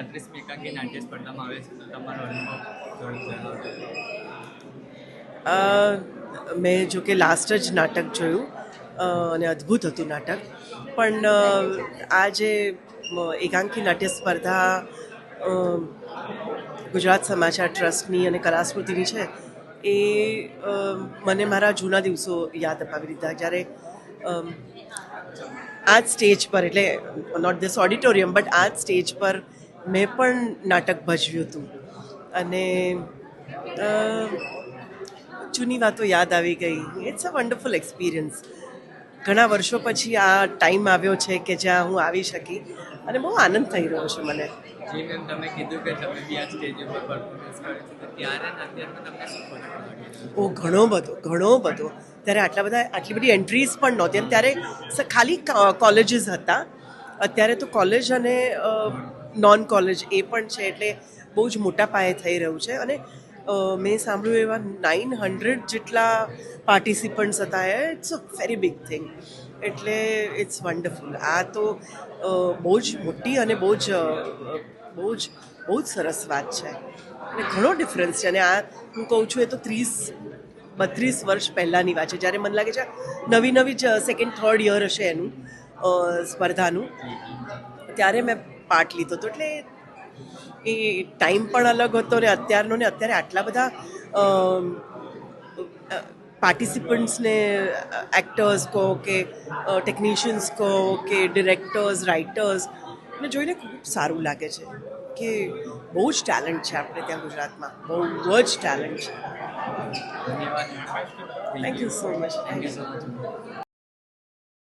36મી એકાંકી નાટ્ય સ્પર્ધામાં આવે છે, તો તમારો અનુભવ થોડોક જણાવજો. મેં જો કે લાસ્ટ જ નાટક જોયું અને અદ્ભુત હતું નાટક. પણ આ જે એકાંકી નાટ્ય સ્પર્ધા ગુજરાત સમાચાર ટ્રસ્ટની અને કલાસ્મૃતિની છે એ મને મારા જૂના દિવસો યાદ અપાવી દીધા, જ્યારે આ જ સ્ટેજ પર, એટલે નોટ ધીસ ઓડિટોરિયમ બટ આ જ સ્ટેજ પર મેં પણ નાટક ભજવ્યું હતું. અને જૂની વાતો યાદ આવી ગઈ. It's a wonderful experience. ઘણા વર્ષો પછી આ ટાઈમ આવ્યો છે કે જ્યાં હું આવી શકી, અને બહુ આનંદ થઈ રહ્યો છે મને. જી મેમ, તમે કીધું કે તમે બી આ સ્ટેજ ઉપર પરફોર્મન્સ કર્યું છે, તો ત્યારે ને અત્યારમાં તમને શું ફરક લાગે? ઓ ઘણો બધો. ત્યારે આટલી બધી એન્ટ્રીઝ પણ નહોતી, અને ત્યારે ખાલી કોલેજીસ હતા. અત્યારે તો કોલેજ અને નોન કોલેજ એ પણ છે, એટલે બહુ જ મોટા પાયે થઈ રહ્યું છે. અને મેં સાંભળ્યું એવા 900 જેટલા પાર્ટિસિપન્ટ્સ હતા. It's a very big thing. એટલે ઇટ્સ વન્ડરફુલ. આ તો બહુ જ મોટી અને બહુ જ સરસ વાત છે. અને ઘણો ડિફરન્સ છે. અને આ હું કહું છું એ તો 30-32 વર્ષ પહેલાંની વાત છે, જ્યારે મને લાગે છે નવી જ સેકન્ડ થર્ડ યર હશે એનું સ્પર્ધાનું, ત્યારે મેં પાર્ટ લીધો હતો. એટલે એ ટાઈમ પણ અલગ હતો ને અત્યારનો, ને અત્યારે આટલા બધા પાર્ટિસિપન્ટ્સને, એક્ટર્સ કહો કે ટેકનિશિયન્સ કહો કે ડિરેક્ટર્સ, રાઇટર્સ, ને જોઈને ખૂબ સારું લાગે છે કે બહુ જ ટેલેન્ટ છે આપણે ત્યાં ગુજરાતમાં. બહુ જ ટેલેન્ટ છે. ધન્યવાદ. Thank you so much. Thank you so much.